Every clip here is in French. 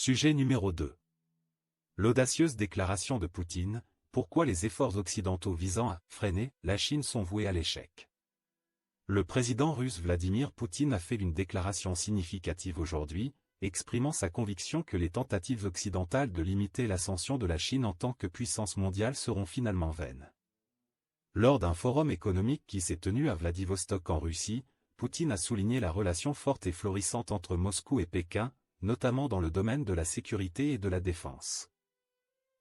Sujet numéro 2. L'audacieuse déclaration de Poutine, pourquoi les efforts occidentaux visant à freiner la Chine sont voués à l'échec. Le président russe Vladimir Poutine a fait une déclaration significative aujourd'hui, exprimant sa conviction que les tentatives occidentales de limiter l'ascension de la Chine en tant que puissance mondiale seront finalement vaines. Lors d'un forum économique qui s'est tenu à Vladivostok en Russie, Poutine a souligné la relation forte et florissante entre Moscou et Pékin, notamment dans le domaine de la sécurité et de la défense.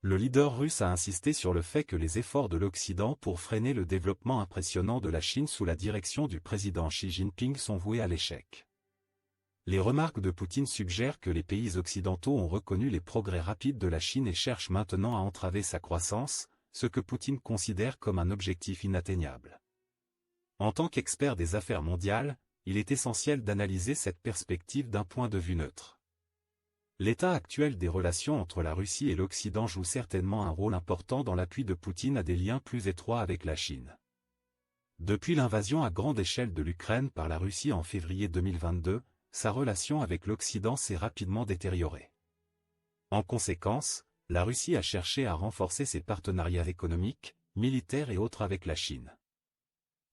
Le leader russe a insisté sur le fait que les efforts de l'Occident pour freiner le développement impressionnant de la Chine sous la direction du président Xi Jinping sont voués à l'échec. Les remarques de Poutine suggèrent que les pays occidentaux ont reconnu les progrès rapides de la Chine et cherchent maintenant à entraver sa croissance, ce que Poutine considère comme un objectif inatteignable. En tant qu'expert des affaires mondiales, il est essentiel d'analyser cette perspective d'un point de vue neutre. L'état actuel des relations entre la Russie et l'Occident joue certainement un rôle important dans l'appui de Poutine à des liens plus étroits avec la Chine. Depuis l'invasion à grande échelle de l'Ukraine par la Russie en février 2022, sa relation avec l'Occident s'est rapidement détériorée. En conséquence, la Russie a cherché à renforcer ses partenariats économiques, militaires et autres avec la Chine.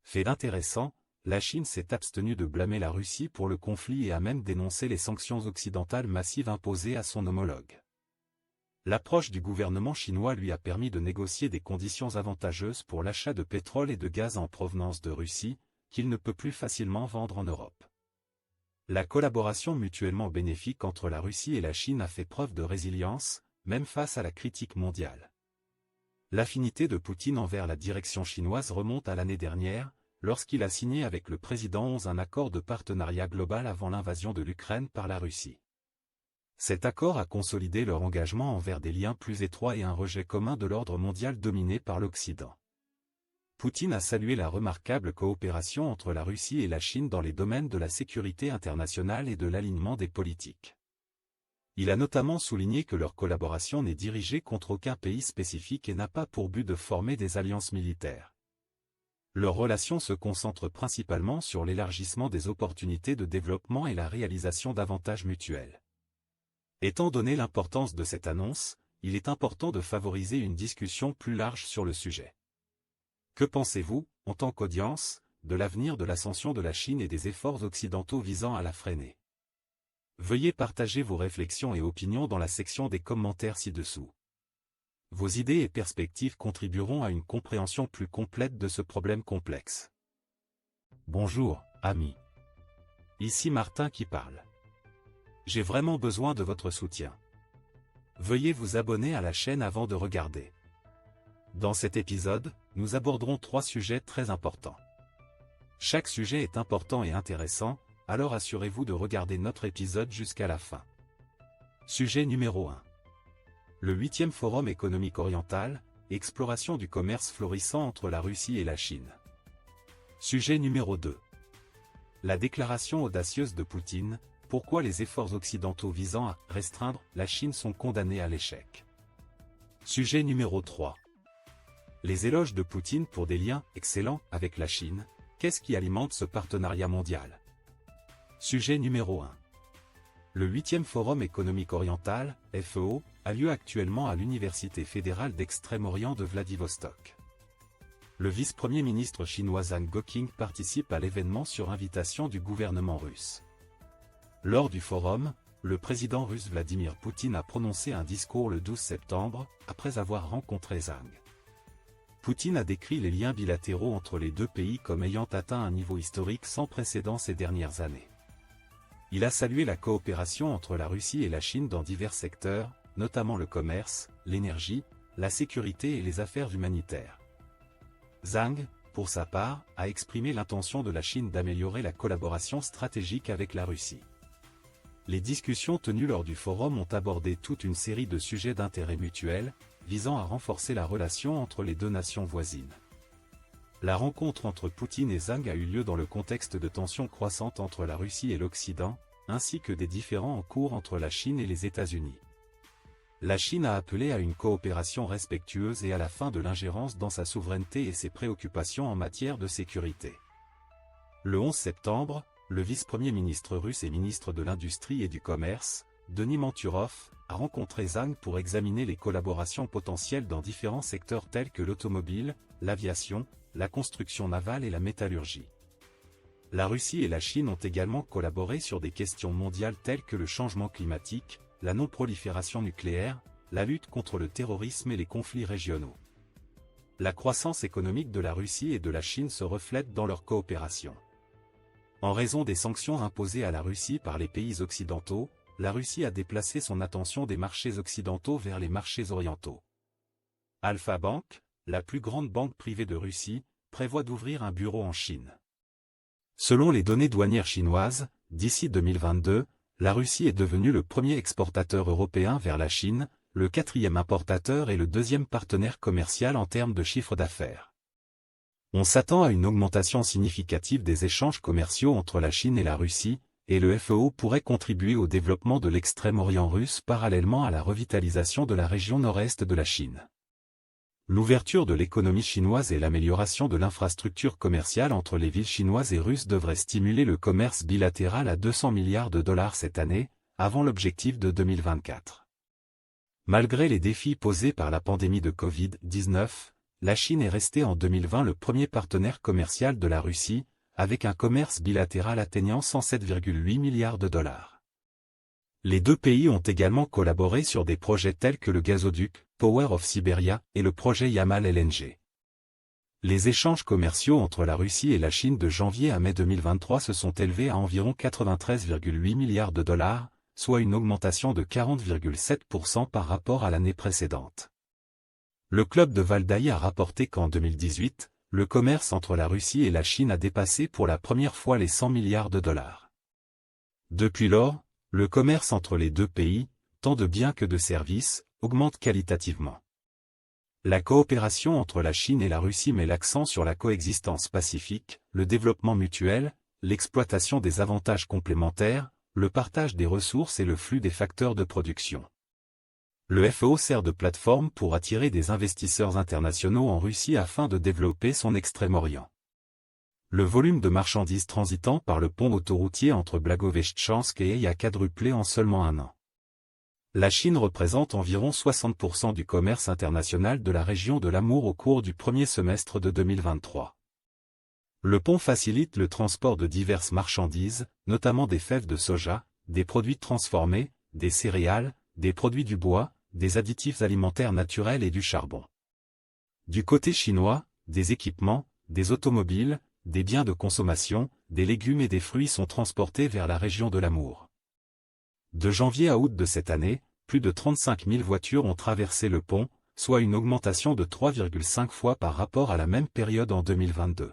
Fait intéressant, la Chine s'est abstenue de blâmer la Russie pour le conflit et a même dénoncé les sanctions occidentales massives imposées à son homologue. L'approche du gouvernement chinois lui a permis de négocier des conditions avantageuses pour l'achat de pétrole et de gaz en provenance de Russie, qu'il ne peut plus facilement vendre en Europe. La collaboration mutuellement bénéfique entre la Russie et la Chine a fait preuve de résilience, même face à la critique mondiale. L'affinité de Poutine envers la direction chinoise remonte à l'année dernière, lorsqu'il a signé avec le président Xi un accord de partenariat global avant l'invasion de l'Ukraine par la Russie. Cet accord a consolidé leur engagement envers des liens plus étroits et un rejet commun de l'ordre mondial dominé par l'Occident. Poutine a salué la remarquable coopération entre la Russie et la Chine dans les domaines de la sécurité internationale et de l'alignement des politiques. Il a notamment souligné que leur collaboration n'est dirigée contre aucun pays spécifique et n'a pas pour but de former des alliances militaires. Leurs relations se concentrent principalement sur l'élargissement des opportunités de développement et la réalisation d'avantages mutuels. Étant donné l'importance de cette annonce, il est important de favoriser une discussion plus large sur le sujet. Que pensez-vous, en tant qu'audience, de l'avenir de l'ascension de la Chine et des efforts occidentaux visant à la freiner? Veuillez partager vos réflexions et opinions dans la section des commentaires ci-dessous. Vos idées et perspectives contribueront à une compréhension plus complète de ce problème complexe. Bonjour, amis. Ici Martin qui parle. J'ai vraiment besoin de votre soutien. Veuillez vous abonner à la chaîne avant de regarder. Dans cet épisode, nous aborderons 3 sujets très importants. Chaque sujet est important et intéressant, alors assurez-vous de regarder notre épisode jusqu'à la fin. Sujet numéro 1. Le 8e Forum économique oriental, exploration du commerce florissant entre la Russie et la Chine. Sujet numéro 2. La déclaration audacieuse de Poutine, pourquoi les efforts occidentaux visant à restreindre la Chine sont condamnés à l'échec. Sujet numéro 3. Les éloges de Poutine pour des liens excellents avec la Chine, qu'est-ce qui alimente ce partenariat mondial? Sujet numéro 1. Le 8e Forum économique oriental, FEO, a lieu actuellement à l'Université fédérale d'Extrême-Orient de Vladivostok. Le vice-premier ministre chinois Zhang Guoqing participe à l'événement sur invitation du gouvernement russe. Lors du forum, le président russe Vladimir Poutine a prononcé un discours le 12 septembre, après avoir rencontré Zhang. Poutine a décrit les liens bilatéraux entre les deux pays comme ayant atteint un niveau historique sans précédent ces dernières années. Il a salué la coopération entre la Russie et la Chine dans divers secteurs, notamment le commerce, l'énergie, la sécurité et les affaires humanitaires. Zhang, pour sa part, a exprimé l'intention de la Chine d'améliorer la collaboration stratégique avec la Russie. Les discussions tenues lors du forum ont abordé toute une série de sujets d'intérêt mutuel, visant à renforcer la relation entre les deux nations voisines. La rencontre entre Poutine et Zhang a eu lieu dans le contexte de tensions croissantes entre la Russie et l'Occident, ainsi que des différends en cours entre la Chine et les États-Unis. La Chine a appelé à une coopération respectueuse et à la fin de l'ingérence dans sa souveraineté et ses préoccupations en matière de sécurité. Le 11 septembre, le vice-premier ministre russe et ministre de l'Industrie et du Commerce, Denis Manturov, a rencontré Zhang pour examiner les collaborations potentielles dans différents secteurs tels que l'automobile, l'aviation, la construction navale et la métallurgie. La Russie et la Chine ont également collaboré sur des questions mondiales telles que le changement climatique, la non-prolifération nucléaire, la lutte contre le terrorisme et les conflits régionaux. La croissance économique de la Russie et de la Chine se reflète dans leur coopération. En raison des sanctions imposées à la Russie par les pays occidentaux, la Russie a déplacé son attention des marchés occidentaux vers les marchés orientaux. Alpha Bank, la plus grande banque privée de Russie, prévoit d'ouvrir un bureau en Chine. Selon les données douanières chinoises, d'ici 2022, la Russie est devenue le premier exportateur européen vers la Chine, le quatrième importateur et le deuxième partenaire commercial en termes de chiffre d'affaires. On s'attend à une augmentation significative des échanges commerciaux entre la Chine et la Russie, et le FEO pourrait contribuer au développement de l'extrême-orient russe parallèlement à la revitalisation de la région nord-est de la Chine. L'ouverture de l'économie chinoise et l'amélioration de l'infrastructure commerciale entre les villes chinoises et russes devraient stimuler le commerce bilatéral à 200 milliards de dollars cette année, avant l'objectif de 2024. Malgré les défis posés par la pandémie de Covid-19, la Chine est restée en 2020 le premier partenaire commercial de la Russie, avec un commerce bilatéral atteignant 107,8 milliards de dollars. Les deux pays ont également collaboré sur des projets tels que le gazoduc Power of Siberia et le projet Yamal LNG. Les échanges commerciaux entre la Russie et la Chine de janvier à mai 2023 se sont élevés à environ 93,8 milliards de dollars, soit une augmentation de 40,7% par rapport à l'année précédente. Le club de Valdai a rapporté qu'en 2018, le commerce entre la Russie et la Chine a dépassé pour la première fois les 100 milliards de dollars. Depuis lors, le commerce entre les deux pays, tant de biens que de services, augmente qualitativement. La coopération entre la Chine et la Russie met l'accent sur la coexistence pacifique, le développement mutuel, l'exploitation des avantages complémentaires, le partage des ressources et le flux des facteurs de production. Le FEO sert de plateforme pour attirer des investisseurs internationaux en Russie afin de développer son Extrême-Orient. Le volume de marchandises transitant par le pont autoroutier entre Blagoveshchansk et Ey a quadruplé en seulement un an. La Chine représente environ 60% du commerce international de la région de l'Amour au cours du premier semestre de 2023. Le pont facilite le transport de diverses marchandises, notamment des fèves de soja, des produits transformés, des céréales, des produits du bois, des additifs alimentaires naturels et du charbon. Du côté chinois, des équipements, des automobiles, des biens de consommation, des légumes et des fruits sont transportés vers la région de l'Amour. De janvier à août de cette année, plus de 35 000 voitures ont traversé le pont, soit une augmentation de 3,5 fois par rapport à la même période en 2022.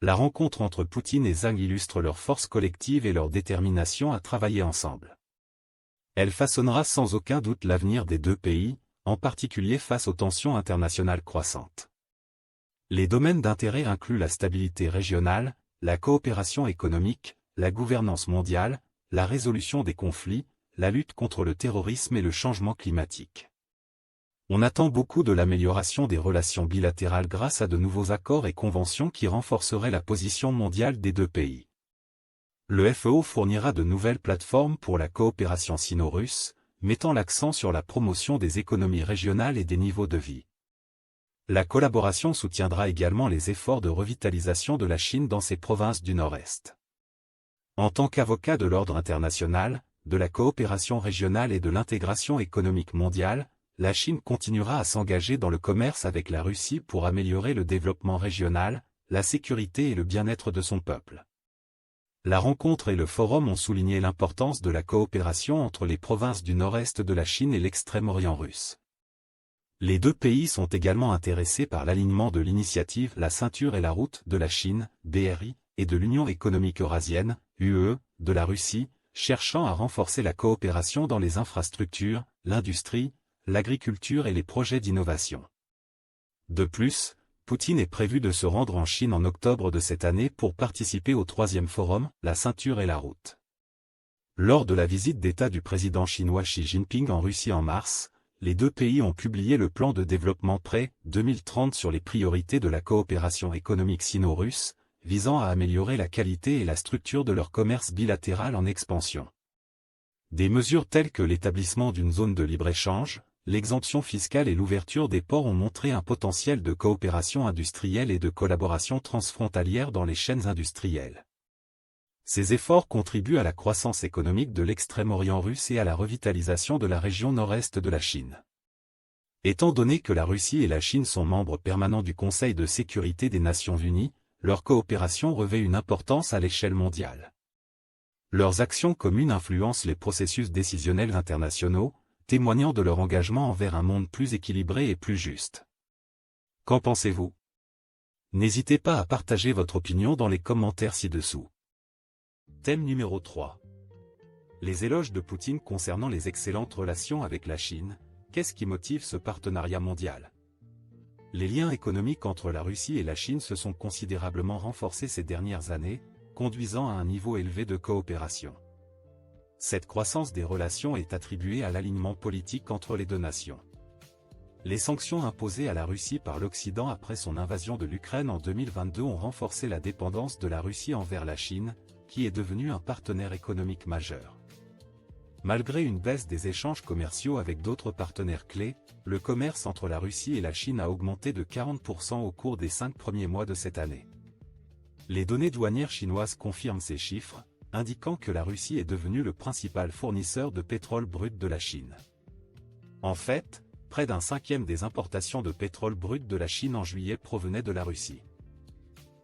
La rencontre entre Poutine et Zhang illustre leur force collective et leur détermination à travailler ensemble. Elle façonnera sans aucun doute l'avenir des deux pays, en particulier face aux tensions internationales croissantes. Les domaines d'intérêt incluent la stabilité régionale, la coopération économique, la gouvernance mondiale, la résolution des conflits, la lutte contre le terrorisme et le changement climatique. On attend beaucoup de l'amélioration des relations bilatérales grâce à de nouveaux accords et conventions qui renforceraient la position mondiale des deux pays. Le FEO fournira de nouvelles plateformes pour la coopération sino-russe, mettant l'accent sur la promotion des économies régionales et des niveaux de vie. La collaboration soutiendra également les efforts de revitalisation de la Chine dans ses provinces du Nord-Est. En tant qu'avocat de l'ordre international, de la coopération régionale et de l'intégration économique mondiale, la Chine continuera à s'engager dans le commerce avec la Russie pour améliorer le développement régional, la sécurité et le bien-être de son peuple. La rencontre et le forum ont souligné l'importance de la coopération entre les provinces du nord-est de la Chine et l'Extrême-Orient russe. Les deux pays sont également intéressés par l'alignement de l'initiative La Ceinture et la Route de la Chine, BRI, et de l'Union économique eurasienne, UE, de la Russie, cherchant à renforcer la coopération dans les infrastructures, l'industrie, l'agriculture et les projets d'innovation. De plus, Poutine est prévu de se rendre en Chine en octobre de cette année pour participer au troisième forum, La Ceinture et la Route. Lors de la visite d'État du président chinois Xi Jinping en Russie en mars, les deux pays ont publié le plan de développement pré-2030 sur les priorités de la coopération économique sino-russe, visant à améliorer la qualité et la structure de leur commerce bilatéral en expansion. Des mesures telles que l'établissement d'une zone de libre-échange, l'exemption fiscale et l'ouverture des ports ont montré un potentiel de coopération industrielle et de collaboration transfrontalière dans les chaînes industrielles. Ces efforts contribuent à la croissance économique de l'extrême-orient russe et à la revitalisation de la région nord-est de la Chine. Étant donné que la Russie et la Chine sont membres permanents du Conseil de sécurité des Nations Unies, leur coopération revêt une importance à l'échelle mondiale. Leurs actions communes influencent les processus décisionnels internationaux, témoignant de leur engagement envers un monde plus équilibré et plus juste. Qu'en pensez-vous? N'hésitez pas à partager votre opinion dans les commentaires ci-dessous. Thème numéro 3. Les éloges de Poutine concernant les excellentes relations avec la Chine, qu'est-ce qui motive ce partenariat mondial? Les liens économiques entre la Russie et la Chine se sont considérablement renforcés ces dernières années, conduisant à un niveau élevé de coopération. Cette croissance des relations est attribuée à l'alignement politique entre les deux nations. Les sanctions imposées à la Russie par l'Occident après son invasion de l'Ukraine en 2022 ont renforcé la dépendance de la Russie envers la Chine, qui est devenue un partenaire économique majeur. Malgré une baisse des échanges commerciaux avec d'autres partenaires clés, le commerce entre la Russie et la Chine a augmenté de 40% au cours des 5 premiers mois de cette année. Les données douanières chinoises confirment ces chiffres, indiquant que la Russie est devenue le principal fournisseur de pétrole brut de la Chine. En fait, près d'un cinquième des importations de pétrole brut de la Chine en juillet provenaient de la Russie.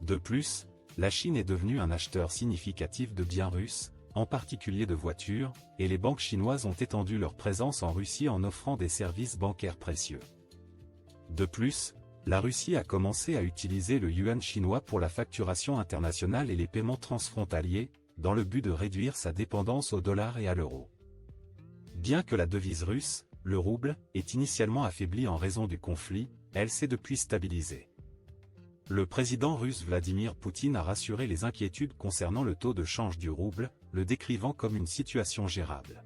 De plus, la Chine est devenue un acheteur significatif de biens russes, en particulier de voitures, et les banques chinoises ont étendu leur présence en Russie en offrant des services bancaires précieux. De plus, la Russie a commencé à utiliser le yuan chinois pour la facturation internationale et les paiements transfrontaliers, dans le but de réduire sa dépendance au dollar et à l'euro. Bien que la devise russe, le rouble, est initialement affaiblie en raison du conflit, elle s'est depuis stabilisée. Le président russe Vladimir Poutine a rassuré les inquiétudes concernant le taux de change du rouble, le décrivant comme une situation gérable.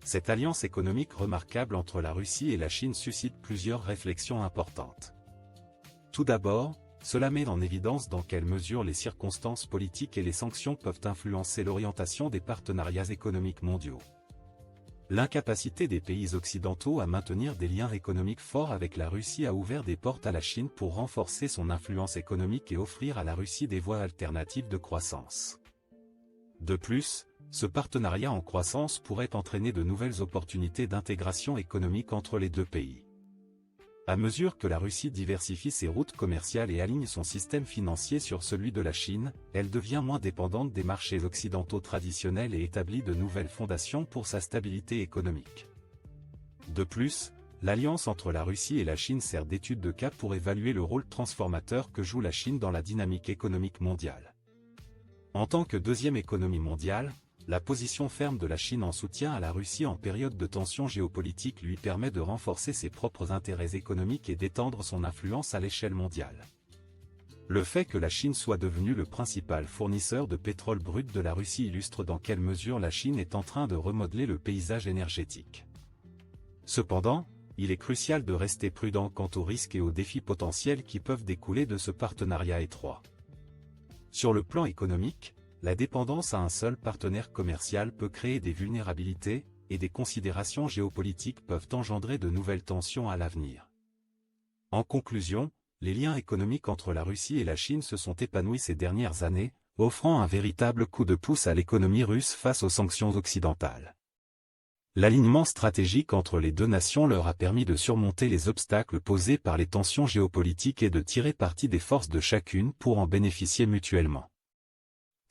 Cette alliance économique remarquable entre la Russie et la Chine suscite plusieurs réflexions importantes. Tout d'abord, cela met en évidence dans quelle mesure les circonstances politiques et les sanctions peuvent influencer l'orientation des partenariats économiques mondiaux. L'incapacité des pays occidentaux à maintenir des liens économiques forts avec la Russie a ouvert des portes à la Chine pour renforcer son influence économique et offrir à la Russie des voies alternatives de croissance. De plus, ce partenariat en croissance pourrait entraîner de nouvelles opportunités d'intégration économique entre les deux pays. À mesure que la Russie diversifie ses routes commerciales et aligne son système financier sur celui de la Chine, elle devient moins dépendante des marchés occidentaux traditionnels et établit de nouvelles fondations pour sa stabilité économique. De plus, l'alliance entre la Russie et la Chine sert d'étude de cas pour évaluer le rôle transformateur que joue la Chine dans la dynamique économique mondiale. En tant que deuxième économie mondiale, la position ferme de la Chine en soutien à la Russie en période de tension géopolitique lui permet de renforcer ses propres intérêts économiques et d'étendre son influence à l'échelle mondiale. Le fait que la Chine soit devenue le principal fournisseur de pétrole brut de la Russie illustre dans quelle mesure la Chine est en train de remodeler le paysage énergétique. Cependant, il est crucial de rester prudent quant aux risques et aux défis potentiels qui peuvent découler de ce partenariat étroit. Sur le plan économique, la dépendance à un seul partenaire commercial peut créer des vulnérabilités, et des considérations géopolitiques peuvent engendrer de nouvelles tensions à l'avenir. En conclusion, les liens économiques entre la Russie et la Chine se sont épanouis ces dernières années, offrant un véritable coup de pouce à l'économie russe face aux sanctions occidentales. L'alignement stratégique entre les deux nations leur a permis de surmonter les obstacles posés par les tensions géopolitiques et de tirer parti des forces de chacune pour en bénéficier mutuellement.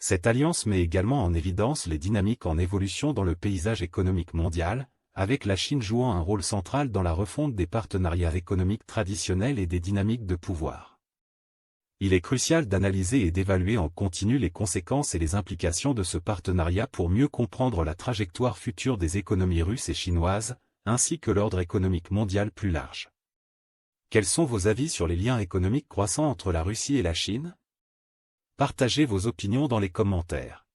Cette alliance met également en évidence les dynamiques en évolution dans le paysage économique mondial, avec la Chine jouant un rôle central dans la refonte des partenariats économiques traditionnels et des dynamiques de pouvoir. Il est crucial d'analyser et d'évaluer en continu les conséquences et les implications de ce partenariat pour mieux comprendre la trajectoire future des économies russes et chinoises, ainsi que l'ordre économique mondial plus large. Quels sont vos avis sur les liens économiques croissants entre la Russie et la Chine ? Partagez vos opinions dans les commentaires.